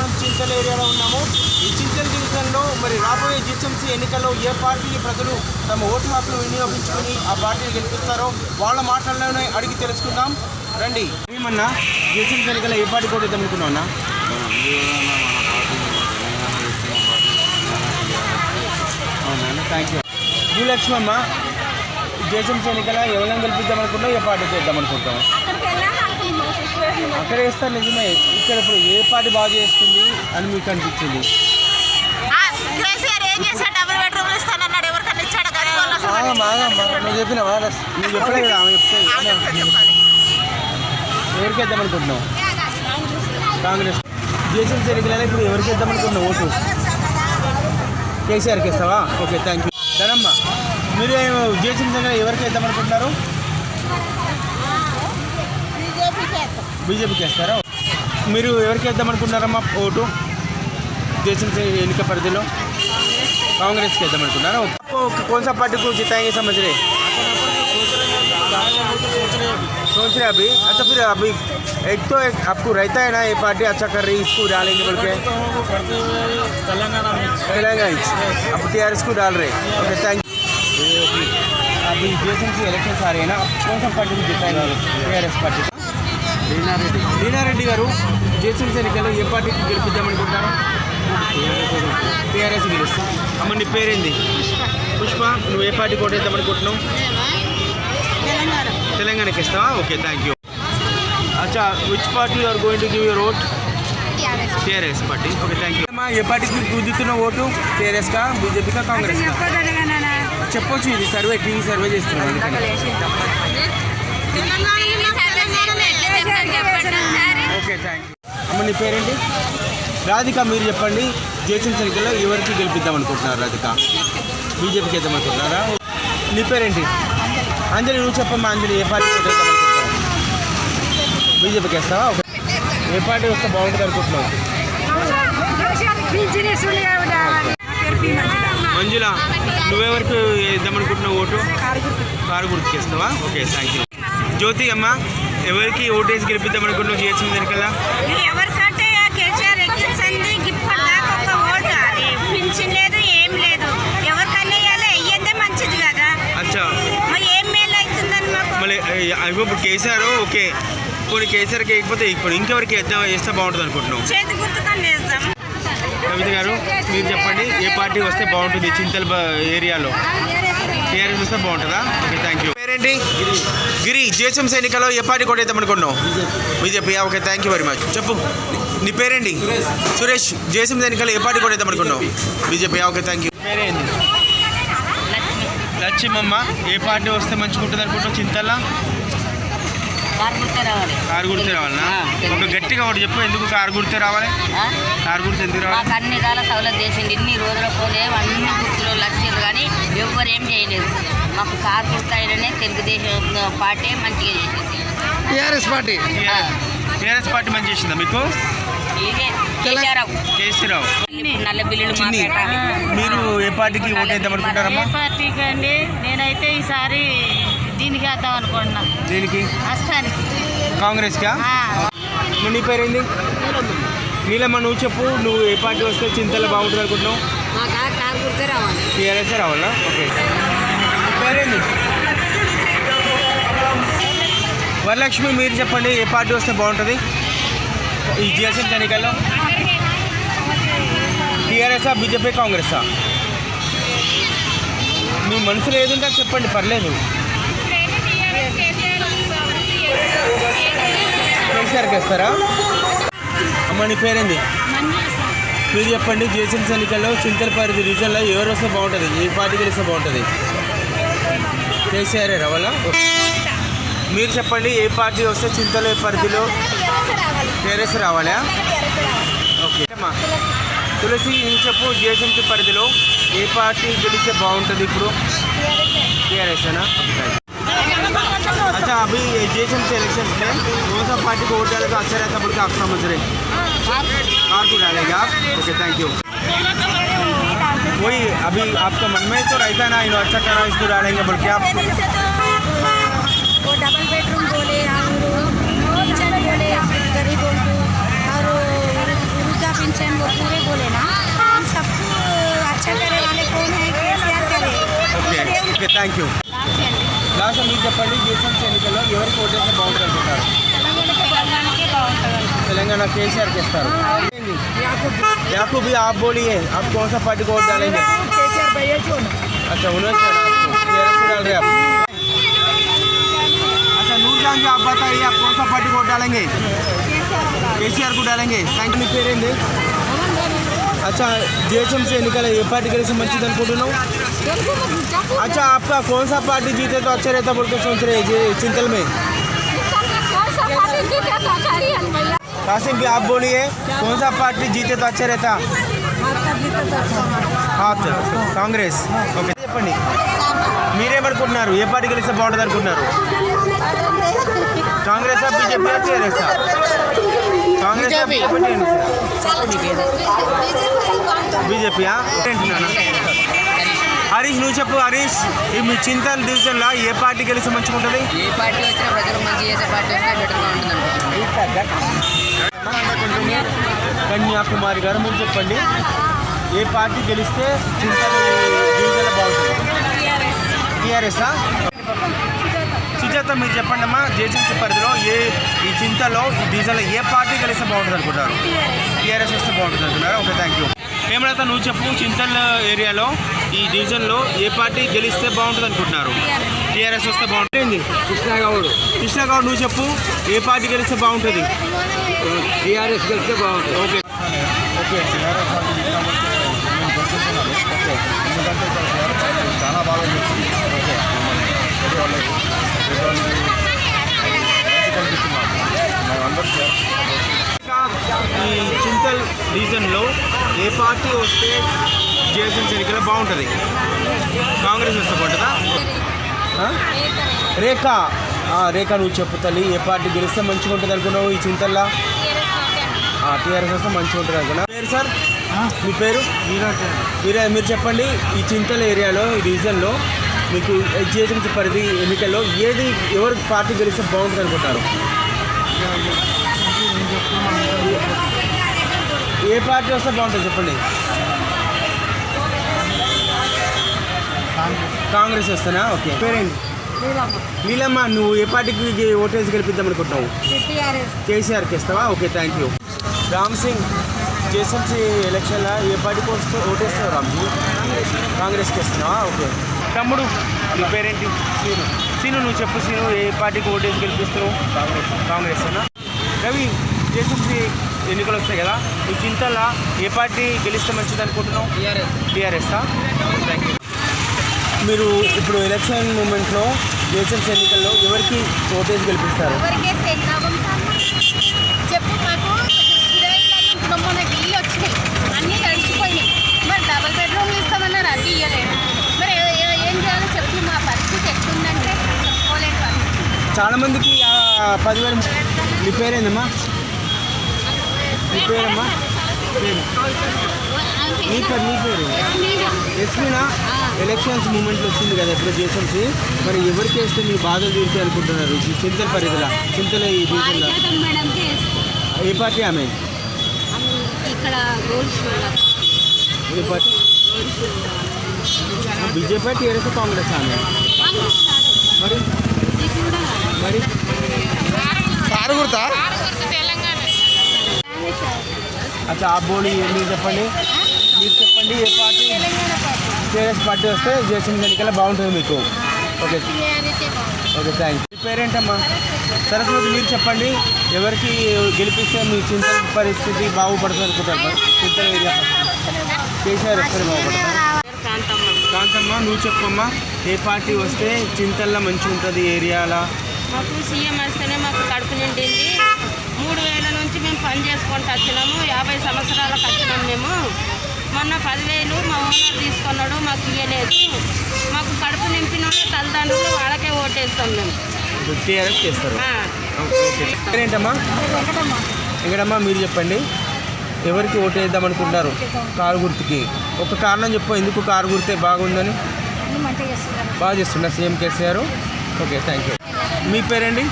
మనం చింతల ఏరియాలో ఉన్నాము. ఈ చింతల డివిజన్లో మరి రాబోయే జిహెచ్ఎంసీ ఎన్నికల్లో ఏ పార్టీని ప్రజలు తమ ఓటు హక్కులు వినియోగించుకొని ఆ పార్టీని గెలిపిస్తారో వాళ్ళ మాటల్లోనే అడిగి తెలుసుకుందాం రండి. ఏమన్నా జిహెచ్ఎంసీ ఎన్నికల్లో ఏ పార్టీ కూడా ఇద్దాం అనుకున్నావు అన్న? అవునా, థ్యాంక్ యూ. భూలక్ష్మి అమ్మ, జిహెచ్ఎంసీ ఎన్నికల్లో ఎవరైనా గెలిపిద్దాం అనుకుంటాం, ఏ పార్టీ చేద్దాం అనుకుంటాం? అక్కడ వేస్తారు నిజమే. ఇక్కడ ఇప్పుడు ఏ పార్టీ బాగా చేస్తుంది అని మీకు అనిపించింది? నువ్వు చెప్పినావా? నువ్వు చెప్పలే కదా, ఆమె చెప్తే ఎవరికి వేద్దాం అనుకుంటున్నావు? కాంగ్రెస్. జిహెచ్ఎంసీ ఎన్నికలలో ఇప్పుడు ఎవరికి వేద్దాం అనుకుంటున్నావు ఓటు? కేసీఆర్కి ఇస్తావా? Okay, thank you. ధనమ్మ, మీరు జిహెచ్ఎంసీ ఎన్నికల్లో ఎవరికి వేద్దాం అనుకుంటున్నారు? బీజేపీకి వేస్తారా? మీరు ఎవరికి వేద్దాం అనుకుంటున్నారమ్మా ఓటు జిహెచ్ఎంసీ ఎన్నిక పరిధిలో? कांग्रेस के दमन को ना आपको कौन सा पार्टी को जिताएंगे समझ रहे? सोच रहे अभी? अच्छा, फिर अभी एक तो एक आपको रहता है ना ये पार्टी अच्छा कर रही इसको डालेंगे बोल के? तेलंगाना अब टीआरएस को डाल रहे. Okay, thank you. अभी జిహెచ్ఎంసీ ఎలక్షన్స్ आ रहे हैं ना, कौन सा पार्टी को जिताएंगे? TRS party. లీనారెడ్డి గారు జిహెచ్ఎంసీ ఎన్నికల్లో ఏ పార్టీకి గెలిపిద్దామనుకుంటున్నారు? టీఆర్ఎస్ గెలుస్తాం. అమ్మ, నీ పేరేంది? పుష్ప. నువ్వు ఏ పార్టీ కోట వేద్దామనుకుంటున్నావు? తెలంగాణకి ఇస్తావా? Okay, thank you. అచ్చా, which party you are going to give your vote? TRS party. Okay, thank you. అమ్మా, ఏ పార్టీకి గుద్దుతున్నావు ఓటు? టీఆర్ఎస్ కా, బీజేపీ కా, కాంగ్రెస్ కా? చెప్పొచ్చు, ఇది సర్వే, టీవీ సర్వే చేస్తున్నాను. Okay, thank you. అమ్మ, నీ పేరేంటి? రాధిక. మీరు చెప్పండి, జిహెచ్ఎంసీ ఎన్నికల్లో ఎవరికి గెలిపిద్దాం అనుకుంటున్నారు? రాధిక, బీజేపీకి వేద్దాం అనుకుంటున్నారా? నీ పేరేంటి? అంజలి. నువ్వు చెప్పమ్మా, అంజలి, ఏ పార్టీ వేద్దాం అనుకుంటున్నావు? బీజేపీకి వేస్తావా? ఏ పార్టీ వస్తే బాగుంటుంది అనుకుంటున్నావు? మంజుల, నువ్వెవరికి వేద్దాం అనుకుంటున్నావు ఓటు? కారు గుర్తుకి వేస్తావా? Okay, thank you. జ్యోతి అమ్మ, ఎవరికి ఓటేసి గెలిపిద్దాం అనుకుంటున్నావు జిహెచ్ఎంసీ ఎన్నికల్లో? మళ్ళీ ఇప్పుడు కేసీఆర్ ఓకే, ఇప్పుడు కేసీఆర్కి వేయకపోతే ఇప్పుడు ఇంకెవరికి వేస్తే బాగుంటుంది అనుకుంటున్నాం? కవిత గారు, మీరు చెప్పండి, ఏ పార్టీ వస్తే బాగుంటుంది చింతల్ ఏరియాలో? టీఆర్ఎస్ వస్తే బాగుంటుందా? Okay, thank you. పేరేంటి? గిరి. జిహెచ్ఎంసీ ఎన్నికల్లో ఏ పార్టీ కూడా వేద్దాం అనుకుంటున్నావు? BJP. Okay, thank you very much. చెప్పు, నీ పేరేంటి? సురేష్. జిహెచ్ఎంసీ ఎన్నికల్లో ఏ పార్టీ కూడా వేద్దాం అనుకుంటున్నావు? బీజేపీ. Okay, thank you. పేరేంటి? లక్ష్మమ్మ, ఏ పార్టీ వస్తే మంచిగా ఉంటుంది అనుకుంటున్నావు చింతల్లా? కారు గుర్తే రావాలన్నా? ఒక గట్టిగా ఒకటి చెప్పు, ఎందుకు కారు గుర్తే రావాలి? కారు గుర్తు ఎందుకు రావాలి? మాకు అన్ని విధాల సౌలభ్యం చేసింది. ఇన్ని రోజుల పోలే అన్ని గుర్తులు లక్ష్యాలు కానీ ఎవరు ఏం చేయలేదు. మాకు కారు గుర్తు అయిననే తెలుగుదేశం పార్టీ మంచిగా చేసింది. TRS party. టీఆర్ఎస్ పార్టీ మంచి చేసిందా మీకు? ఇదే కేసీరావు. నల్ల బిల్లులు. మీరు ఏ పార్టీకి ఓటు వేద్దాం అనుకుంటారమ్మా? పార్టీకి అండి, నేనైతే ఈసారి దీనికి వేద్దాం అనుకుంటున్నా. దీనికి? అస్తానికి. కాంగ్రెస్కా? నీ పేరేంది? నీలమ్మ, నువ్వు చెప్పు, నువ్వు ఏ పార్టీ వస్తే చింతలు బాగుంటుంది అనుకుంటున్నావు? టీఆర్ఎస్ రావాలా? ఓకే. పేరేంది? వరలక్ష్మి, మీరు చెప్పండి, ఏ పార్టీ వస్తే బాగుంటుంది ఈ జిహెచ్ఎంసీ ఎన్నికల్లో? టీఆర్ఎస్ఆ, బీజేపీ, కాంగ్రెసా? మీ మనసులో ఏదుంటే చెప్పండి, పర్లేదు. కేసీఆర్కి వేస్తారా? అమ్మ, నీ పేరేంది? మీరు చెప్పండి, జిహెచ్ఎంసీ ఎన్నికల్లో చింతలపరిధి రీజన్లో ఎవరు వస్తే బాగుంటుంది? ఏ పార్టీ గెలిస్తే బాగుంటుంది? కేసీఆర్ రావాలా? మీరు చెప్పండి, ఏ పార్టీ వస్తే చింతల పరిధిలో? టీఆర్ఎస్ రావాలా? ఓకే అమ్మా. తులసి, నువ్వు చెప్పు, జిహెచ్ఎంసీ పరిధిలో ఏ పార్టీ గెలిస్తే బాగుంటుంది ఇప్పుడు? टीआरएस है ना। अच्छा अभी जीएचएमसी इलेक्शन में कौन सा पार्टी को वोट डाले तो अच्छा रहता बोल के आप समझ रहे? कार को डालेंगे आप? Okay thank you. वही अभी आपका मन में तो रहता है ना इन्होंने अच्छा करा इसको डालेंगे बोल के आप? वो डबल बेडरूम बोले और किचन बोले गरीबों को और वृद्धा पेंशन इलेक्शन वो पूरे बोले ना, हम सबको अच्छा करे वाले कौन है, केसीआर करे। Okay okay thank you last మీరు చెప్పండి జిహెచ్ఎంసీ ఎన్నికల్లో ఎవరికి ఓటేస్తే బాగుంటుంది అనుకుంటారు తెలంగాణకే బాగుంటుంది। तेलंगाना केसीआर के स्टार याकूब भी आप बोलिए आप कौन सा पार्टी को वोट डालेंगे अच्छा उन्होंने आपको डाल रहे आप अच्छा नूरजान जी आप बताइए आप कौन सा पार्टी को वोट डालेंगे केसीआर को डालेंगे थैंक यू पेरेंगे अच्छा जीएचएमसी निकले ये पार्टी के लिए मंचित अनुకుంటున్నావు अच्छा आपका कौन सा पार्टी जीते तो अच्छा रहता बोल के सोच रहे हैं चिंतल में कासिम भी आप बोलिए कौन सा पार्टी जीते तो अच्छा रहता కాంగ్రెస్ ఓకే చెప్పండి మీరేమనుకుంటున్నారు ఏ పార్టీ గెలిస్తే బాగుంటుంది అనుకుంటున్నారు Congress BJP TRS Congress BJP Harish నువ్వు చెప్పు హరీష్ ఈ మీ చింతల్ డివిజన్లో ఏ పార్టీ గెలిస్తే మంచిగా ఉంటుంది ఏ పార్టీ వచ్చినా ప్రజలు మంచి చేసే పార్టీ వస్తే బెటర్గా ఉంటుంది కన్యాకుమారి గారు మీరు చెప్పండి ఏ పార్టీ గెలిస్తే చింతల్ డివిజన్లో బాగుంటుంది టీఆర్ఎస్ సుజాత మీరు చెప్పండి అమ్మా జేసెన్సీ పరిధిలో ఈ చింతలో ఈ డివిజన్లో ఏ పార్టీ గెలిస్తే బాగుంటుంది అనుకుంటారు టీఆర్ఎస్ వస్తే బాగుంటుంది అంటున్నారు ఓకే థ్యాంక్ యూ ఏమైనా నువ్వు చెప్పు చింతల్ ఏరియాలో ఈ డివిజన్లో ఏ పార్టీ గెలిస్తే బాగుంటుంది అనుకుంటున్నారు టీఆర్ఎస్ వస్తే బాగుంటుంది కృష్ణగౌడ్ నువ్వు చెప్పు ఏ పార్టీ గెలిస్తే బాగుంటుంది టీఆర్ఎస్ గెలిస్తే బాగుంటుంది ఓకే ఓకే చాలా బాగా ఈ చింతల్ రీజన్లో ఏ పార్టీ వస్తే జేసెన్సీ ఎన్నికల్లో బాగుంటుంది కాంగ్రెస్ వస్తే బాగుంటుందా రేఖా రేఖా నువ్వు చెప్పు తల్లి ఏ పార్టీ గెలిస్తే మంచిగా ఉంటుంది అనుకున్నావు ఈ చింతల్లా టీఆర్ఎస్ వస్తే మంచిగా ఉంటుంది అనుకున్నా పేరు సార్ మీ పేరు మీరు చెప్పండి ఈ చింతల్ ఏరియాలో ఈ రీజన్లో మీకు జేసెన్సీ పరిధి ఎన్నికల్లో ఎవరు పార్టీ గెలిస్తే బాగుంటుంది అనుకుంటారు ఏ పార్టీ వస్తే బాగుంటుంది చెప్పండి కాంగ్రెస్ వస్తేనా ఓకే పేరేంటి నీలమ్మ నువ్వు ఏ పార్టీకి ఓటేసి గెలిపిద్దాం అనుకుంటున్నావు కేసీఆర్కి ఇస్తావా okay thank you Ram Singh జేసెన్సీ ఎలక్షన్లో ఏ పార్టీకి వస్తే ఓటేస్తావు రామ్జీ కాంగ్రెస్కి ఇస్తున్నావా ఓకే తమ్ముడు నీ పేరేంటి సీను నువ్వు చెప్పు సీను ఏ పార్టీకి ఓటేసి గెలిపిస్తున్నావు కాంగ్రెస్ అన్నా రవి జేసెన్సీ ఎన్నికలు వస్తాయి కదా ఈ చింతల్లో ఏ పార్టీ గెలిస్తే మంచిది అనుకుంటున్నావు టీఆర్ఎస్సా థ్యాంక్ యూ మీరు ఇప్పుడు ఎలక్షన్ మూమెంట్లో జేసెన్సీ ఎన్నికల్లో ఎవరికి ఓటేసి గెలిపిస్తారు చెప్పు మాకు 20 మనకి ఇల్లు వచ్చినాయి అన్నీ తడిచిపోయినాయి మరి డబుల్ బెడ్రూమ్లు ఇస్తామన్నారు అది ఇవ్వలేదు మరి ఏం చేయాలో చెప్పి మా పరిస్థితి ఎట్లుందంటే చెప్పుకోలేని పరిస్థితి చాలామందికి 10,000 మీ పేరేందమ్మా మీ పేరమ్మా నీ పేరు ఎస్మీనా ఎలక్షన్స్ మూమెంట్లో వచ్చింది కదా ఎప్పుడు జేసెన్సీ మరి ఎవరికి వేస్తే మీ బాధలు తీర్చి అనుకుంటున్నారు ఈ చింతల పరిధిలో చింతల ఈ డివిజన్లో ఏ పార్టీ ఆమె ఇక్కడ ఏ పార్టీ బీజేపీ టీఆర్ఎస్ కాంగ్రెస్ ఆమె మరి మరి కారు గుర్తా అచ్చా ఆ బోలి మీరు చెప్పండి ఏ పార్టీ టీఆర్ఎస్ పార్టీ వస్తే జేసెన్సీ ఎన్నికల్లో బాగుంటుంది మీకు ఓకే ఓకే థ్యాంక్ యూ పేరేంటమ్మా సరస్వతి మీరు చెప్పండి ఎవరికి గెలిపిస్తే మీ చింతల పరిస్థితి బాగుపడుతుంది అనుకుంటారు చింతల ఏరియా కేసీఆర్ వస్తే బాగుపడుతుంది కాంతమ్మ నువ్వు చెప్పమ్మా ఏ పార్టీ వస్తే చింతల్లో మంచిగా ఉంటుంది ఏరియాలో మాకు సీఎం వస్తేనే మాకు కడుపు నిండింది 3,000 నుంచి మేము పని చేసుకుంటూ వచ్చినాము 50 సంవత్సరాలకు వచ్చినాము మేము మొన్న 10,000 మా ఓనర్ తీసుకున్నాడు మాకు ఇవ్వలేదు మాకు కడుపు నింపిన తల్లిదండ్రులు వాళ్ళకే ఓటేస్తాం మేము టీఆర్ఎస్ చేస్తారు ఏంటమ్మా ఎక్కడమ్మా మీరు చెప్పండి ఎవరికి ఓటు వేద్దాం అనుకుంటున్నారు కారు గుర్తుకి ఒక కారణం చెప్పు ఎందుకు కారు గుర్తే బాగుందని బాగా చేస్తున్నారు CM KCR okay thank you మీ పేరండి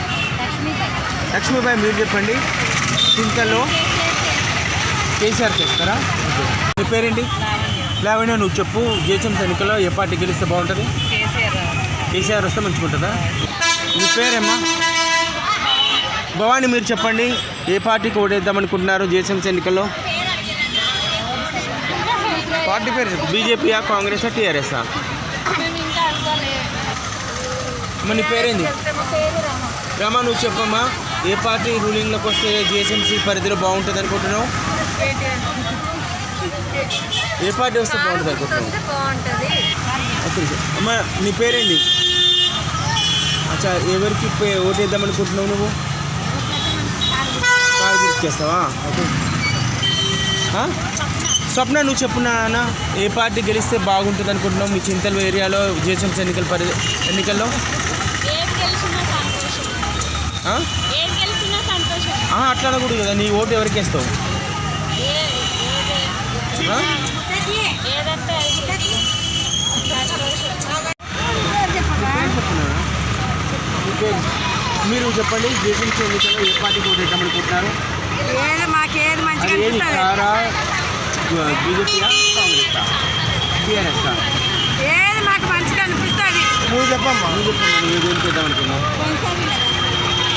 లక్ష్మీబాయి మీరు చెప్పండి చింతల్లో కేసీఆర్ చేస్తారా? ఓకే. నీ పేరేంటి? లావణ్య, నువ్వు చెప్పు. జిహెచ్ఎంసీ ఎన్నికల్లో ఏ పార్టీ గెలిస్తే బాగుంటుంది? కేసీఆర్ వస్తే మంచిగుంటుందా? నీ పేరేమ్మా? భవాని, మీరు చెప్పండి. ఏ పార్టీకి ఓటేద్దాం అనుకుంటున్నారు జిహెచ్ఎంసీ ఎన్నికల్లో? పార్టీ పేరు బీజేపీయా, కాంగ్రెసా, టీఆర్ఎస్ఆ? అమ్మ నీ పేరేంది? రమా, నువ్వు చెప్పమ్మా. ఏ పార్టీ రూలింగ్లోకి వస్తే జిహెచ్ఎంసీ పరిధిలో బాగుంటుంది అనుకుంటున్నావు? ఏ పార్టీ వస్తే బాగుంటుంది అనుకుంటున్నావు? ఓకే అమ్మ, నీ పేరేంది? అచ్చా, ఎవరికి ఓటేద్దాం అనుకుంటున్నావు నువ్వు? కాంగ్రెస్కి చేస్తావా? ఓకే. స్వప్న, నువ్వు చెప్పు నాన్న. ఏ పార్టీ గెలిస్తే బాగుంటుంది అనుకుంటున్నావు మీ చింతల ఏరియాలో జిహెచ్ఎంసీ ఎన్నికల్లో? అట్లా అనకూడదు కదా. నీ ఓటు ఎవరికి వేస్తావు? మీరు చెప్పండి. జిహెచ్ఎంసీ ఎన్నికల్లో ఏ పార్టీకి ఓటు వేద్దాం అనుకుంటున్నారు? కారా, బీజేపీయా, కాంగ్రెసా, టీఆర్ఎస్ఆ? నువ్వు చెప్పమ్మా. నువ్వు ఏదేం చేద్దాం అనుకున్నావు?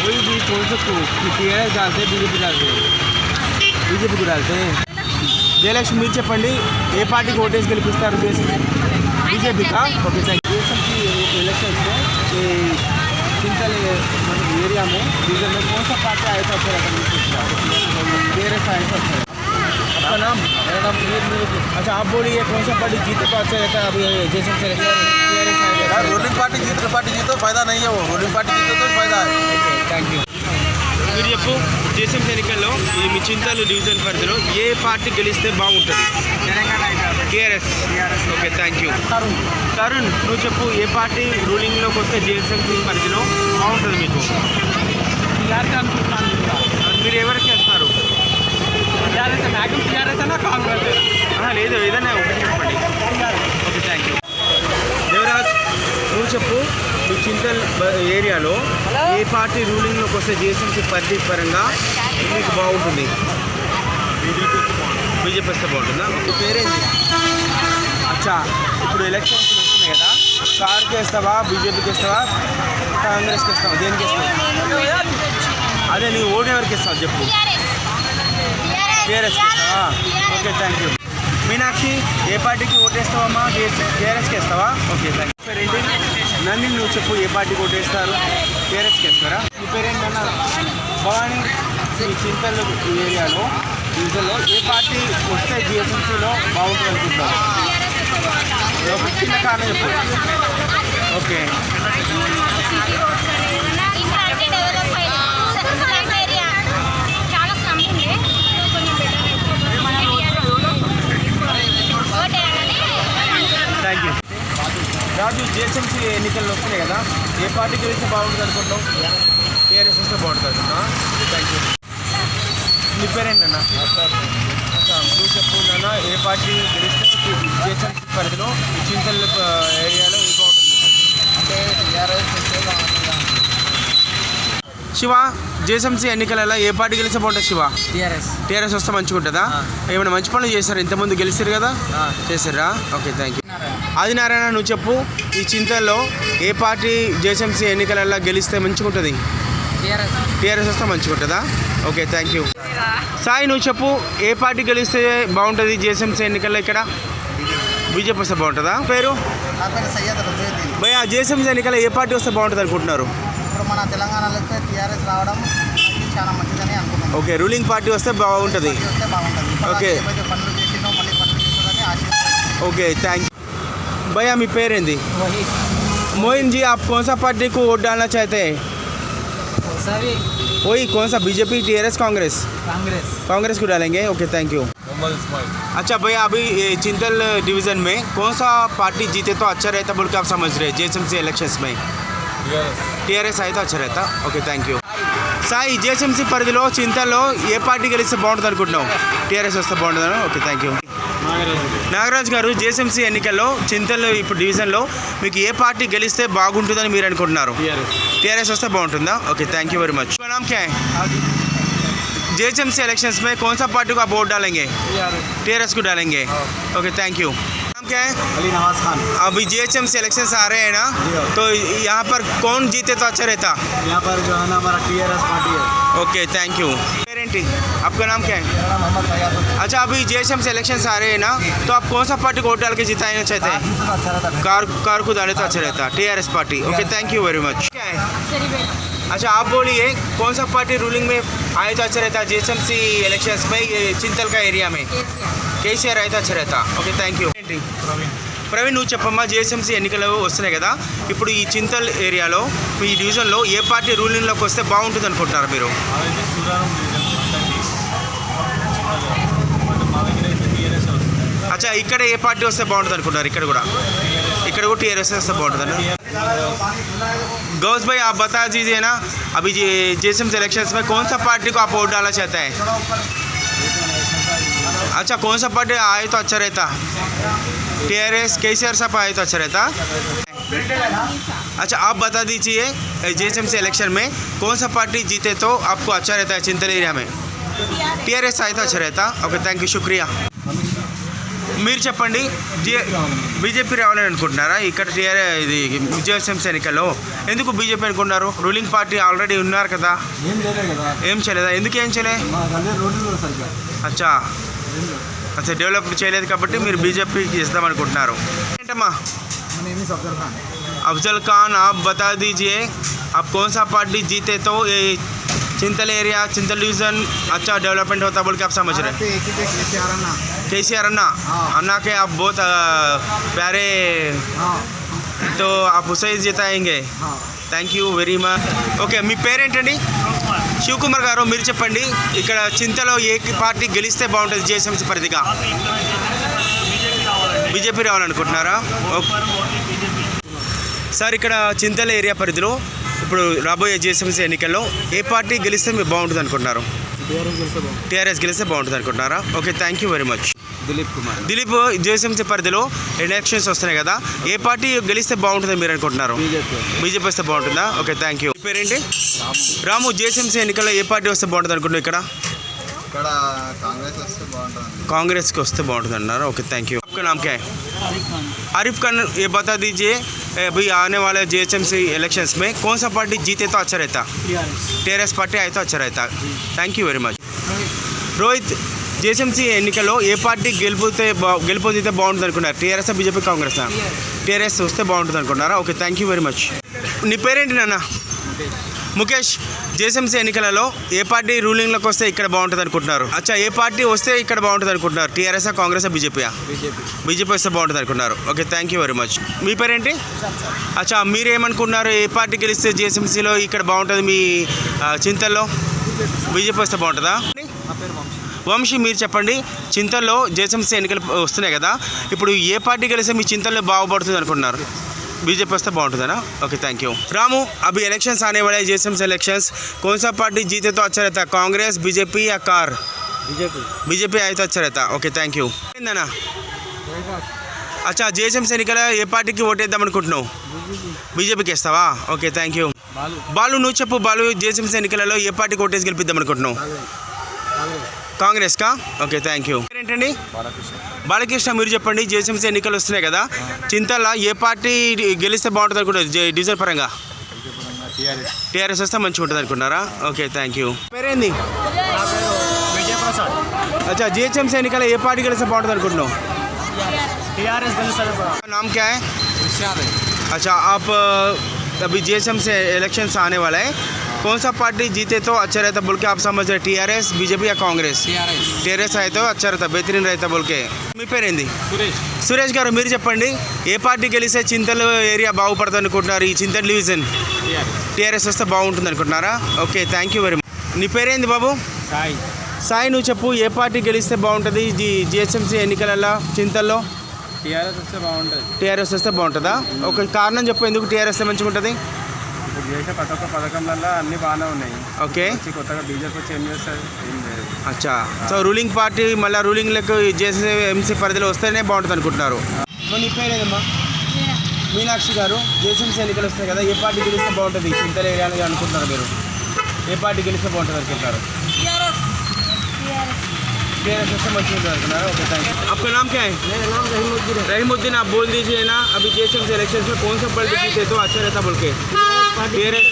वही कौन सा టీఆర్ఎస్ डालते बीजेपी डालते बीजेपी को डालते జయలక్ష్మి, మీరు చెప్పండి. ఏ పార్టీకి ఓటేసి గెలిపిస్తారు? బీజేపీకా? Okay thank you. इलेक्शन में चिंतल मतलब एरिया में डीजल में कौन सा पार्टी आया था? टीआरएस आया था। आपका नाम? मेरा नाम सुनील। अच्छा, आप बोलिए कौन सा पार्टी जीते तो अच्छा रहता है? अभी जैसे रूलिंग पार्टी जीत पार्टी जीतो फायदा नहीं है, वो रूलिंग पार्टी जीतो तो फायदा है। Okay thank you. మీరు చెప్పు. జిహెచ్ఎంసీ ఎన్నికల్లో ఈ మీ చింతలు డివిజన్ పరిధిలో ఏ పార్టీ గెలిస్తే బాగుంటుంది? TRS. Okay thank you. Tarun, నువ్వు చెప్పు. ఏ పార్టీ రూలింగ్లోకి వస్తే జిహెచ్ఎంసీ పరిధిలో బాగుంటుంది మీకు? మీరు ఎవరికి వేస్తారు? లేదు, ఏదైనా ఒకటి చెప్పండి. Okay thank you. దేవరాజ్, నువ్వు చెప్పు. మీ చింతల్ ఏరియాలో ఏ పార్టీ రూలింగ్లోకి వస్తే జిహెచ్ఎంసీ పరిధి పరంగా మీకు బాగుంటుంది? బీజేపీ వస్తే బాగుంటుందా? మీ పేరేంటి? అచ్చా, ఇప్పుడు ఎలక్షన్స్ వస్తున్నాయి కదా, కార్కి వేస్తావా, బీజేపీకి వేస్తావా, కాంగ్రెస్కి వేస్తావా, దేనికి వేస్తావా? అదే నీ ఓటు ఎవరికి ఇస్తావు చెప్పు. టీఆర్ఎస్కి వేస్తావా? Okay thank you. మీనాక్షి, ఏ పార్టీకి ఓటేస్తావమ్మా? టీఆర్ఎస్కి వేస్తావా? Okay thank you. పేరేంటి? నన్ను, నువ్వు చెప్పు. ఏ పార్టీకి ఓటేస్తారు? టీఆర్ఎస్కి వేస్తారా? మీ పేరేంటన్నా? భవాని, ఈ చింతల్ ఏరియాలో డివిజన్లో ఏ పార్టీ వస్తే జిహెచ్ఎంసీలో బాగుంటుంది అనుకుంటారు? ఒక చిన్న కారణం చెప్పు. Okay. Thank you. Raju, GHMC ఎన్నికలు వస్తున్నాయి కదా, ఏ పార్టీ గెలిస్తే బాగుంటుంది అనుకుంటావు? టీఆర్ఎస్ వస్తే బాగుంటుంది. Thank you. నీ పేరేంటన్నా? అచ్చా, నువ్వు చెప్పు నాన్న. ఏ పార్టీ గెలిస్తే జిహెచ్ఎంసీ పరిధిలో చింతల్ ఏరియాలో ఏ బాగుంటుంది? అంటే టీఆర్ఎస్ శివ, జిహెచ్ఎంసీ ఎన్నికలలో ఏ పార్టీ గెలిస్తే బాగుంటుంది? శివ, టీఆర్ఎస్ వస్తే మంచిగా ఉంటుందా? ఏమైనా మంచి పనులు చేస్తారు? ఇంతకుముందు గెలిచారు కదా, చేశారా? Okay thank you. ఆదినారాయణ, నువ్వు చెప్పు. ఈ చింతల్లో ఏ పార్టీ జిహెచ్ఎంసీ ఎన్నికలలో గెలిస్తే మంచిగా ఉంటుంది? టీఆర్ఎస్ వస్తే మంచిగా ఉంటుందా? Okay thank you. సాయి, నువ్వు చెప్పు. ఏ పార్టీ గెలిస్తే బాగుంటుంది జిహెచ్ఎంసీ ఎన్నికల్లో? ఇక్కడ బీజేపీ వస్తే బాగుంటుందా? పేరు భయ్యా, జిహెచ్ఎంసీ ఎన్నికల్లో ఏ పార్టీ వస్తే బాగుంటుంది అనుకుంటున్నారు? ఇప్పుడు మన తెలంగాణలో అయితే టీఆర్ఎస్ రావడం చాలా మంచిదని అనుకుంటున్నాం. ఓకే, రూలింగ్ పార్టీ వస్తే బాగుంటుంది. Okay okay thank you. भैया मी पेरेंदी मोइन जी, आप कौन सा पार्टी को वोट डालना चाहते हैं? वही कौन सा? BJP, TRS, Congress? कांग्रेस को डालेंगे। Okay thank you. अच्छा भैया, अभी चिंतल डिवीज़न में कौन सा पार्टी जीते तो अच्छा रहता बोल के आप समझ रहे हैं జిహెచ్ఎంసీ ఎలక్షన్స్ में? టీఆర్ఎస్ అయితే अच्छा रहता. Okay thank you. Sai, GHMC పరిధిలో చింతల్లో ఏ పార్టీ గెలిస్తే బాగుంటుంది అనుకుంటున్నావు? టీఆర్ఎస్ వస్తే బాగుంటుందా? Okay thank you. నాగరాజ్ గారు, జిహెచ్ఎంసీ ఎన్నికల్లో చింతల్లో ఇప్పుడు డివిజన్లో మీకు ఏ పార్టీ గెలిస్తే బాగుంటుందని మీరు అనుకుంటున్నారు? టీఆర్ఎస్ వస్తే బాగుంటుందా? Okay thank you very much. నామ్ క్యా హై? जेएचएमसी इलेक्शंस में कौन सा पार्टी को आप वोट डालेंगे? टीआरएस को डालेंगे। Okay thank you. नाम क्या है? अली नवाज खान। अभी जेएचएमसी इलेक्शंस आ रहे हैं ना, तो यहाँ पर कौन जीते तो अच्छा रहता? यहाँ पर जो है ना हमारा टीआरएस पार्टी है। Okay thank you. पेरेंटिंग आपका नाम क्या है? मोहम्मद फैयाज। अच्छा अभी जेएचएमसी इलेक्शंस आ रहे हैं ना, तो आप कौन सा पार्टी को वोट डाल के जिताना चाहते हैं? अच्छा रहता है। कार को डाले तो अच्छा रहता। TRS party. Okay thank you very much. क्या है? अच्छा आप बोलिए कौन सा पार्टी रूलिंग में आए तो अच्छा रहता जेएचएमसी इलेक्शंस में ये चिंतल का एरिया में? కేసీఆర్ అయితే అచ్చా रहता। Okay thank you. ప్రవీణ్ నువ్వు చెప్పమ్మా, జిహెచ్ఎంసీ ఎన్నికలు వస్తున్నాయి కదా, ఇప్పుడు ఈ చింతల్ ఏరియాలో ఈ డివిజన్లో ఏ పార్టీ రూలింగ్లోకి వస్తే బాగుంటుంది అనుకుంటున్నారు మీరు? అచ్చా ఇక్కడ ఏ పార్టీ వస్తే బాగుంటుంది అనుకుంటున్నారు? ఇక్కడ కూడా టీఆర్ఎస్ వస్తే బాగుంటుందని। गौस भाई आप बता दीजिए ना, अभी जेएचएमसी इलेक्शंस में कौन सा पार्टी को आप वोट डालना चाहते हैं? अच्छा कौन सा पार्टी आए तो अच्छा रहता? टीआरएस केसीआर साहब आए तो अच्छा रहता। अच्छा आप बता दीजिए जेएचएमसी इलेक्शन में कौन सा पार्टी जीते तो आपको अच्छा रहता है चिंतल एरिया में? टीआरएस आए तो अच्छा रहता। ओके थैंक यू शुक्रिया। మీరు చెప్పండి, బీజేపీ రావాలని అనుకుంటున్నారా? ఇక్కడ ఇది జిహెచ్ఎంసీ ఎన్నికల్లో ఎందుకు బీజేపీ అనుకున్నారు? రూలింగ్ పార్టీ ఆల్రెడీ ఉన్నారు కదా, ఏం చేయలేదా? ఎందుకు ఏం చేయలే? అచ్చా అచ్చా డెవలప్ చేయలేదు కాబట్టి మీరు బీజేపీకి ఇస్తాం అనుకుంటున్నారు ఏంటమ్మా? अफजल खान आप बता दीजिए आप कौन सा पार्टी जीते तो ये चिंतल एरिया चिंतल डिवीज़न अच्छा डेवलपमेंट होता बोल के आप समझ रहे हैं? केसीआर अन्ना अन्ना के आप बहुत प्यारे, तो आप उसे जिताएंगे। Thank you very much. Okay మీ పేరేంటండి? శివకుమార్ గారు మీరు చెప్పండి, ఇక్కడ చింతలో ఏ పార్టీ గెలిస్తే బాగుంటుంది జిహెచ్ఎంసీ పరిధిగా? బీజేపీ రావాలనుకుంటున్నారా? సార్ ఇక్కడ చింతల ఏరియా పరిధిలో ఇప్పుడు రాబోయే జిహెచ్ఎంసీ ఎన్నికల్లో ఏ పార్టీ గెలిస్తే మీరు బాగుంటుంది అనుకుంటున్నారు? టీఆర్ఎస్ గెలిస్తే బాగుంటుంది అనుకుంటున్నారా? Okay thank you very much. Dilip GHMC పరిధిలో ఎలక్షన్స్ వస్తున్నాయి కదా, ఏ పార్టీ గెలిస్తే బాగుంటుంది మీరు అనుకుంటున్నారు? బీజేపీ వస్తే బాగుంటుందా? Okay thank you. పేరేంటి? రాము జిహెచ్ఎంసీ ఎన్నికల్లో ఏ పార్టీ వస్తే బాగుంటుంది అనుకుంటున్నారు? ఇక్కడ కాంగ్రెస్కి వస్తే బాగుంటుంది అన్నారు। Okay thank you. आपका नाम क्या है? आरिफ खान ये बता दीजिए अभी आने वाले जेएचएमसी इलेक्शंस में कौन सा पार्टी जीते तो अच्छा रहता? टीआरएस पार्टी आए तो अच्छा रहता। Thank you very much. Rohit JHMC ఎన్నికల్లో ఏ పార్టీ గెలుపొందితే బాగుంటుంది అనుకున్నారు? TRS BJP Congress? టీఆర్ఎస్ వస్తే బాగుంటుంది అనుకున్నారా? Okay thank you very much. నీ పేరేంటి నాన్న? ముఖేష్ जेएचएमसी ఎన్నికలలో ఏ పార్టీ రూలింగ్లోకి వస్తే ఇక్కడ బాగుంటుంది అనుకుంటున్నారు? అచ్చా ఏ పార్టీ వస్తే ఇక్కడ బాగుంటుంది అనుకుంటున్నారు? TRS Congress BJP? బీజేపీ వస్తే బాగుంటుంది అనుకున్నారు। Okay thank you very much. మీ పేరేంటి? అచ్చా మీరేమనుకున్నారు, ఏ పార్టీ గెలిస్తే జిహెచ్ఎంసీలో ఇక్కడ బాగుంటుంది మీ చింతల్లో? బీజేపీ వస్తే బాగుంటుందా? వంశీ మీరు చెప్పండి, చింతల్లో जेएचएमसी ఎన్నికలు వస్తున్నాయి కదా, ఇప్పుడు ఏ పార్టీ గెలిస్తే మీ చింతల్లో బాగుపడుతుంది అనుకుంటున్నారు? बीजेपी वस्ते बागुंटुंदा? Okay thank you. रामू अभी इलेक्शंस आने वाले हैं जेएचएमसी इलेक्शंस, कौन सा पार्टी जीते तो अच्छा रहता? कांग्रेस बीजेपी या कार? बीजेपी आए तो अच्छा रहता। Okay thank you. अच्छा जेएचएमसी ఎన్నికల ఏ పార్టీకి ఓటేద్దాం అనుకుంటున్నావు? బీజేపీకి వేస్తావా? Okay thank you. బాలు నువ్వు చెప్పు, బాలు जेएचएमसी ఎన్నికలలో ఏ పార్టీకి ఓటేసి గెలిపిద్దాం అనుకుంటున్నావు? కాంగ్రెస్ కా? Okay thank you. ఏంటండి? బాలకృష్ణ మీరు చెప్పండి, जेएचएमसी ఎన్నికలు వస్తున్నాయి కదా, చింతల ఏ పార్టీ గెలిస్తే బాగుంటుంది అనుకుంటారు డివిజన్ పరంగా? టీఆర్ఎస్ వస్తే మంచిగా ఉంటుంది అనుకుంటారా? Okay thank you. పేరేంది? अच्छा जेएचएमसी ఎన్నికల ఏ పార్టీ గెలిస్తే బాగుంటుంది అనుకుంటున్నావు? नाम क्या है? अच्छा आप अभी जेएचएमसी इलेक्शंस आने वाला है, कौन सा पार्टी जीते तो अच्छा रहता बोल के आप समझ रहे? टीआरएस बीजेपी या कांग्रेस? टीआरएस आए तो अच्छा रहता, बेहतरीन रहता बोल के। మీ పేరేంది? సురేష్ గారు మీరు చెప్పండి, ఏ పార్టీ గెలిస్తే చింతల్ ఏరియా బాగుపడుతుంది అనుకుంటున్నారు? ఈ చింతల్ డివిజన్ టీఆర్ఎస్ వస్తే బాగుంటుంది అనుకుంటున్నారా? Okay thank you very much. నీ పేరేంది బాబు? సాయి నువ్వు చెప్పు, ఏ పార్టీ గెలిస్తే బాగుంటుంది జిహెచ్ఎంసీ ఎన్నికలలో చింతల్లో? టీఆర్ఎస్ వస్తే బాగుంటుంది। టీఆర్ఎస్ వస్తే బాగుంటుందా? ఒక కారణం చెప్పు, ఎందుకు టీఆర్ఎస్ మంచిగా ఉంటుంది? ఇప్పుడు చేసే ప్రతి ఒక్క పథకంలలో అన్నీ బాగానే ఉన్నాయి, ఓకే కొత్తగా బీజేపీ చేంజ్ చేస్తారు ఏం లేదు। అచ్చా సో రూలింగ్ పార్టీ మళ్ళీ రూలింగ్లకు జేఎస్ఎంసీ పరిధిలో వస్తేనే బాగుంటుంది అనుకుంటున్నారు। నీ పేరేదమ్మా? మీనాక్షి గారు జేఎస్ఎంసీ ఎన్నికలు వస్తాయి కదా, ఏ పార్టీ గెలిస్తే బాగుంటుంది చింతల ఏరియాలో అనుకుంటున్నారు మీరు? ఏ పార్టీ గెలిస్తే బాగుంటుంది అనుకుంటున్నారు? टीआरएस वैसे मशहूर है। Okay thank you. आपका नाम क्या है? मेरा नाम रहीमुद्दीन है। रहीमुद्दीन, आप बोल दीजिए ना अभी जेएसएमसी इलेक्शन में कौन सा पार्टी जीते तो अच्छा रहता बोल के? टीआरएस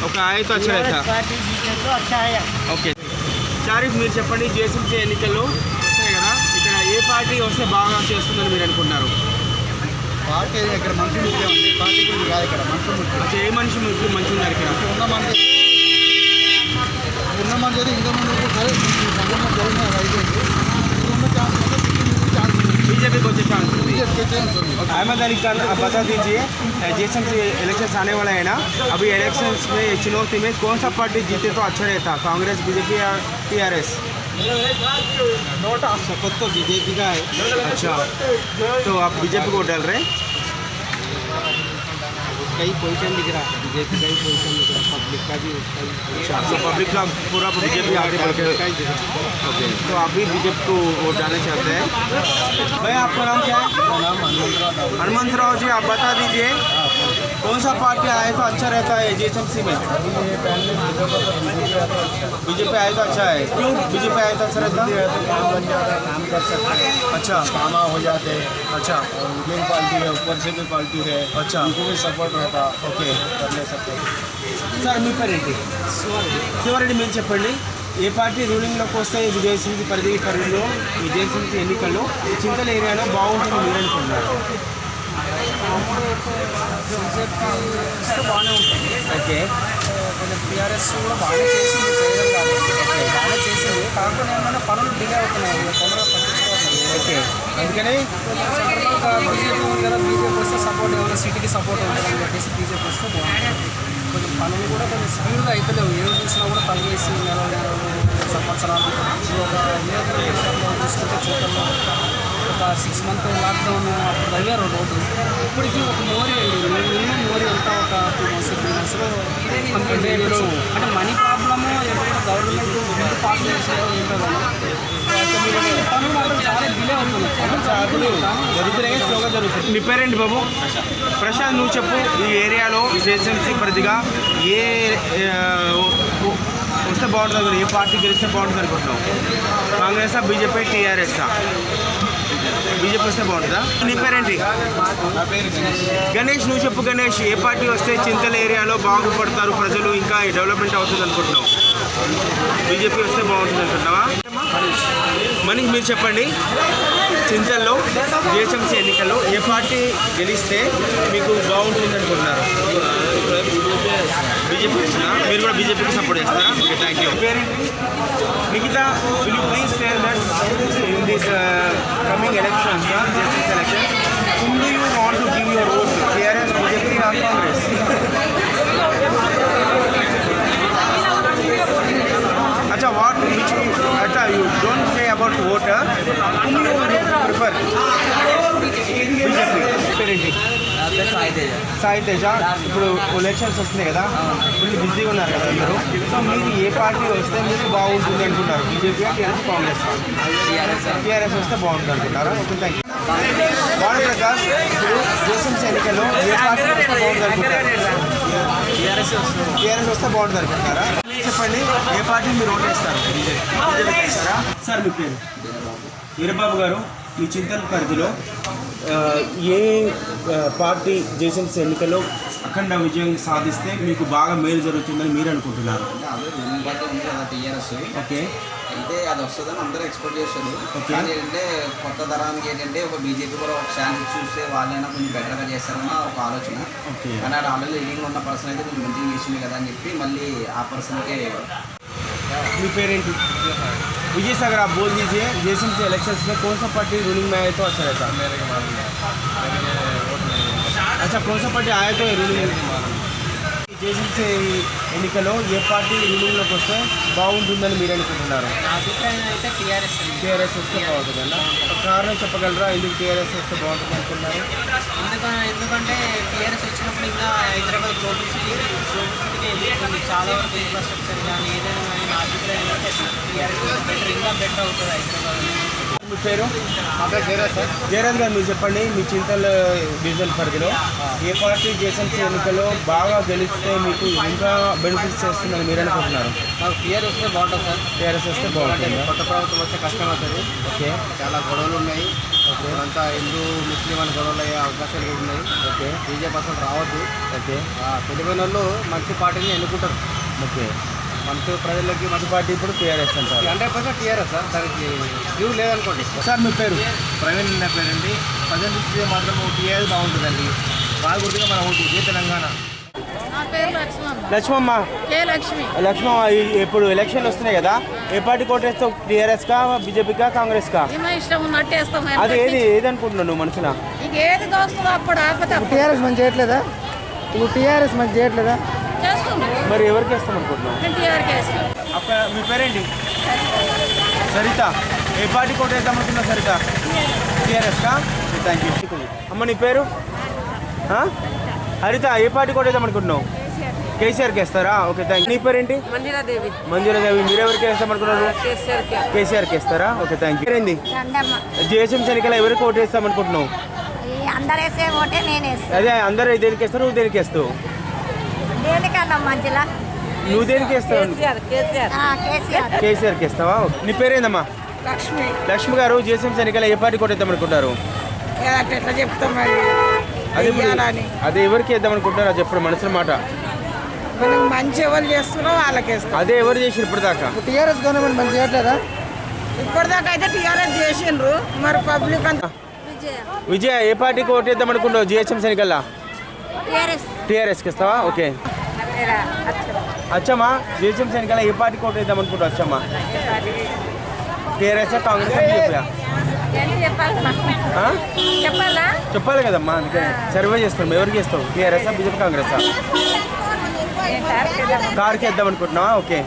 ओके आए तो अच्छा रहता। पार्टी जीते तो अच्छा है। ఓకే షారిఫ్ మీరు చెప్పండి, జిహెచ్ఎంసీ ఎన్నికల్లో వస్తాయి కదా, ఇక్కడ ఏ పార్టీ వస్తే బాగా చేస్తుందని మీరు అనుకుంటున్నారు? పార్టీ ఇక్కడ మనుషులు ముఖ్యం అండి, పార్టీ గురించి కాదు, ఇక్కడ మనుషులు ముఖ్యం. అచ్చా, ఏ మనిషి ముఖ్యం మంచిగా ఉన్నారు ఇక్కడ? ఉన్న మంది అయితే ఇంకా ముందు సరే సంఘటన జరిగిన అయిపోయింది. ఉన్న ఛాన్స్ बीजेपी को चांस है। బీజేపీ ఛాన్స్ ఉంది. अहमद अली खान, आप बता दीजिए जेएसएमसी इलेक्शन आने वाला है ना, अभी इलेक्शंस में चुनौती में कौन सा पार्टी जीते तो अच्छा रहता, कांग्रेस, बीजेपी या टीआरएस? नोटा शपथ तो बीजेपी का है। अच्छा, तो आप बीजेपी को डाल रहे हैं? उसका ही पोजीशन दिख रहा है, बीजेपी का ही पोजीशन दिख रहा है, पब्लिक का भी उसका ही। अच्छा, तो पब्लिक का पूरा बीजेपी आगे बढ़ के ओके, तो आप भी बीजेपी को वोट डालना चाहते हैं? भाई आपका नाम क्या है? नाम हनुमंतराव जी, आप बता दीजिए कौन सा पार्टी आए तो अच्छा रहता है जेएसएमसी में? बीजेपी आए तो अच्छा है। क्यों बीजेपी आए तो अच्छा रहता? काम बन जाता है, काम कर सकते हैं, अच्छा कामा हो जाते हैं। अच्छा और रूलिंग पार्टी है, ऊपर से भी पार्टी है, अच्छा उनको भी सपोर्ट रहता, ఓకే कर ले सकते हैं। సార్ మీ పేరేంటి? శివారెడ్డి, మీరు చెప్పండి, ఏ పార్టీ రూలింగ్లోకి వస్తే విజయసింహి పరిధిలో విజయసింహి ఎన్నికల్లో చింతల ఏరియాలో బాగుంటుంది మీరు అనుకుంటున్నారు? బాగానే ఉంటుంది. ఓకే కొంచెం టీఆర్ఎస్ కూడా బాగానే చేసింది, చేయడం కాదు, బాగానే చేసింది. కాకపోతే ఏమన్నా పనులు డిలే అవుతున్నాయి, తొందరగా పట్టించుకోవట్లేదు. ఓకే, అందుకని సెంట్రల్గా బీజేపీ ఉంది కదా, బీజేపీ వస్తే సపోర్ట్, ఎవరైనా సిటీకి సపోర్ట్ ఉంటుందని చెప్పేసి బీజేపీ వస్తే బాగుంటుంది. కొంచెం పనులు కూడా కొంచెం స్పీడ్గా అవుతలేవు, ఏం చూసినా కూడా తగ్గేసి నెలలు సంవత్సరాలు. ఒక నియోజకవర్గంలో చూసుకుంటే చూడటంలో ఒక 6 months లాక్డౌన్ అప్పుడు తగ్గారు రోడ్డు, ఇప్పటికీ ఒక మోరీ అండి, మినిమం మోరీ అంతా ఒక 2 months 3 monthsలో కంప్లీట్ చేయొచ్చు. అంటే మనీ ప్రాబ్లము, ఎప్పుడైనా గవర్నమెంట్ బిల్ పాస్ చేసారో ఏంటో కానీ పనులు మాత్రం చాలా డిలే అవుతున్నాయి. జరుగుతున్నాయి, స్లోగా జరుగుతుంది. మీ పేరేంటి బాబు? ప్రశాంత్, నువ్వు చెప్పు, ఈ ఏరియాలో జేఎస్ఎంసీ పరిధిగా ఏ వస్తే బాగుంటుంది, ఏ పార్టీ గెలిస్తే బాగుంటుంది అనుకుంటున్నావు? కాంగ్రెసా, బీజేపీ, టీఆర్ఎస్ఆ? బీజేపీ వస్తే బాగుంటుందా? నీ పేరేంటి? నా పేరు గణేష్. గణేష్, నువ్వు చెప్పు గణేష్, ఏ పార్టీ వస్తే చింతల ఏరియాలో బాగుపడతారు ప్రజలు, ఇంకా డెవలప్మెంట్ అవుతుంది అనుకుంటున్నావు? బీజేపీ వస్తే బాగుంటుంది అనుకుంటున్నావా? మనీష్, మీరు చెప్పండి, చింతల్లో జిహెచ్ఎంసీ ఎన్నికల్లో ఏ పార్టీ గెలిస్తే మీకు బాగుంటుంది అనుకుంటున్నారు? బీజేపీ వస్తుందా? మీరు కూడా బీజేపీకి సపోర్ట్ చేస్తారా? Okay, thank you. మిగతా will you please tell that in this coming elections, GHMC elections, whom do you want to give your vote to? TRS, BJP or Congress? Acha, you don't say about voter, whom you prefer? BJP. పేరేంటి? సాయి తేజ. ఇప్పుడు elections వస్తున్నాయి కదా, full బిజీగా ఉన్నారు కదా మీరు, so మీరు ఏ party వస్తే మీకు బాగుంటుంది అనుకుంటారు? BJP, TRS, Congress? టీఆర్ఎస్ వస్తే బాగుంటుంది అనుకుంటారా? Okay, thank you. భానుప్రకాష్, ఇప్పుడు జిహెచ్ఎంసీ ఎన్నికల్లో ఏ పార్టీ వస్తే బాగుంటుంది అనుకుంటారు? టీఆర్ఎస్ వస్తే బాగుంటుంది అనుకుంటారా? చెప్పండి, ఏ పార్టీ మీరు ఓట్ వేస్తారు? బీజేపీ వేస్తారా? సార్ మీ పేరు? వీరబాబు గారు, మీ చింతల పరిధిలో ఏ పార్టీ జిహెచ్ఎంసీ ఎన్నికల్లో అఖండ విజయం సాధిస్తే మీకు బాగా మేలు జరుగుతుందని మీరు అనుకుంటున్నారు? రూలింగ్ పార్టీ ఉంది కదా టీఆర్ఎస్, ఓకే, అయితే అది వస్తుందని అందరూ ఎక్స్పెక్ట్ చేస్తారు. ఓకే. కానీ ఏంటంటే కొత్త తరానికి ఏంటంటే ఒక బీజేపీ కూడా ఒక ఛాన్స్ చూస్తే వాళ్ళైనా కొంచెం బెటర్గా చేస్తారన్న ఒక ఆలోచన. ఓకే, కానీ అది ఆల్రెడీ లీడింగ్లో ఉన్న పర్సన్ అయితే కొంచెం మంచిగా చేసింది కదా అని చెప్పి మళ్ళీ ఆ పర్సన్కే. మీ పేరేంటి? विजय सागर, आप बोल दीजिए जेएसएमसी इलेक्शंस में कौन सा पार्टी रूलिंग में आए तो अच्छा रहता? अच्छा, कौन सा पार्टी आया तो रूलिंग? जेएसएमसी ఎన్నికల్లో ఏ పార్టీ రూలింగ్లోకి వస్తే బాగుంటుందని మీరు అనుకుంటున్నారు? నా అభిప్రాయం అయితే టీఆర్ఎస్. టీఆర్ఎస్ వస్తే బాగుంటుందన్న కారణం చెప్పగలరా, ఎందుకు టీఆర్ఎస్ వస్తే బాగుంటుంది అనుకున్నారు? ఎందుకంటే టీఆర్ఎస్ వచ్చినప్పుడు ఇంకా హైదరాబాద్ గ్లోబల్ సిటీకి వెళ్ళిపోతుంది, చాలా వరకు ఇన్ఫ్రాస్ట్రక్చర్ కానీ ఏదైనా కానీ నా అభిప్రాయం అయితే టీఆర్ఎస్ బెటర్, ఇంకా బెటర్ అవుతుంది హైదరాబాద్. మీ పేరు? జయరాజ్ గారు మీరు చెప్పండి, మీ చింతల్ డివిజన్ పరిధిలో ఏ పార్టీ జేసీఎంసీ ఎన్నికల్లో బాగా గెలిస్తే మీకు ఇంకా బెనిఫిట్స్ చేస్తుందని మీరు అనుకుంటున్నారు? నాకు టీఆర్ వస్తే బాగుంటుంది సార్. టీఆర్ఎస్ వస్తే బాగుంటుంది. కొత్త ప్రభుత్వం వస్తే కష్టం అవుతుంది. ఓకే. చాలా గొడవలు ఉన్నాయి. అంతా హిందూ ముస్లిం అని గొడవలు అయ్యే అవకాశాలు కూడా ఉన్నాయి. ఓకే. బీజేపీ అసలు రావద్దు. ఓకే. తెలివైన వాళ్ళు మంచి పార్టీని ఎన్నుకుంటారు. ఓకే. మంచి ప్రజలకి మంచి పార్టీ ఇప్పుడు టీఆర్ఎస్ అంటారు. 100% టీఆర్ఎస్ సార్. దానికి వ్యూ లేదనుకోండి. సార్ మీ పేరు? ప్రవీణ్ నా పేరండి. ప్రజెంట్ ఇస్తే మాత్రం టీఆర్ఎస్ బాగుంటుందండి. బాగా గుర్తుగా మన ఓటు ఇదే తెలంగాణ. నా పేరు లక్ష్మమ్మ. లక్ష్మమ్మ. కే లక్ష్మి. లక్ష్మమ్మ, ఇప్పుడు ఎలక్షన్లు వస్తున్నాయి కదా, ఏ పార్టీ కోటేస్తావు? టీఆర్ఎస్కా, బీజేపీకా, కాంగ్రెస్కా? ఏమో ఇష్టం ఉన్నట్టు వేస్తాం. అది ఏది అనుకుంటున్నావు నువ్వు మనసులో? ఇక ఏది దోస్తుందో అప్పుడు ఆపత టీఆర్ఎస్ మంచి చేయట్లేదా? ఇప్పుడు టీఆర్ఎస్ మంచి చేయట్లేదా? చేస్తుంది. మరి ఎవరికి వేస్తాం అనుకుంటున్నావు? నేను టీఆర్కి వేస్తాను. మీ పేరేంటి? సరిత. ఏ పార్టీ కోటేద్దాం అనుకున్నావు సరిత? టీఆర్ఎస్కా? Thank you. అమ్మ నీ పేరు? హరిత, ఏ పార్టీ కోటేద్దాం అనుకుంటున్నావు? కేసీఆర్కి వేస్తారా? Okay, thank you. నీ పేరేంటి? మందిరాదేవి. మంజురాదేవి. మీరెవరికి వేస్తాం అనుకున్నారు? కేసీఆర్కి వేస్తారా? Okay, thank you. ఏంది జేసీఎంసీ ఎన్నికల ఎవరికి ఓటు వేస్తాం అనుకుంటున్నావు? అందరు వేసే ఓటే నేను వేస్తాను. అదే అందరూ దేనికి వేస్తారు, నువ్వు దేనికి వేస్తావు? దేనికన్నా మంచిలా నువ్వు దేనికి వేస్తావు? కేసీఆర్. కేసీఆర్కి వేస్తావా? నీ పేరేందమ్మా? లక్ష్మి. లక్ష్మి గారు, జేసీఎంసీ ఎన్నికల ఏ పార్టీ కోటేద్దాం అనుకుంటారు? ఎట్లా చెప్తాం మరి? అదే ఎవరికి వేద్దాం అనుకుంటారు? అది చెప్పడం మనసులో మాట. మనకు మంచి ఎవరు చేస్తున్నారో వాళ్ళకి వేస్తాం. అదే ఎవరు చేసి ఇప్పటిదాకా? టీఆర్ఎస్ గవర్నమెంట్ మంచి చేయట్లేదా? ఇప్పటిదాకా అయితే టీఆర్ఎస్ చేసిండ్రు, మరి పబ్లిక్ అంతా విజయ, ఏ పార్టీకి ఓటు వేద్దాం అనుకుంటావు జేహెచ్ఎంసీ ఎన్నికల్లా? టీఆర్ఎస్కి ఇస్తావా? ఓకే. అచ్చమ్మా, జేహెచ్ఎంసీ ఎన్నికల్లా ఏ పార్టీకి ఓటు వేద్దాం అనుకుంటావు? అచ్చమ్మా, టీఆర్ఎస్, కాంగ్రెస్, బీజేపీ? చెప్పాలా? చెప్పాలి కదమ్మా, అందుకే సర్వే చేస్తాం. ఎవరికి చేస్తావు? TRS, BJP, Congress? కార్కి వేద్దాం అనుకుంటున్నావా? ఓకే.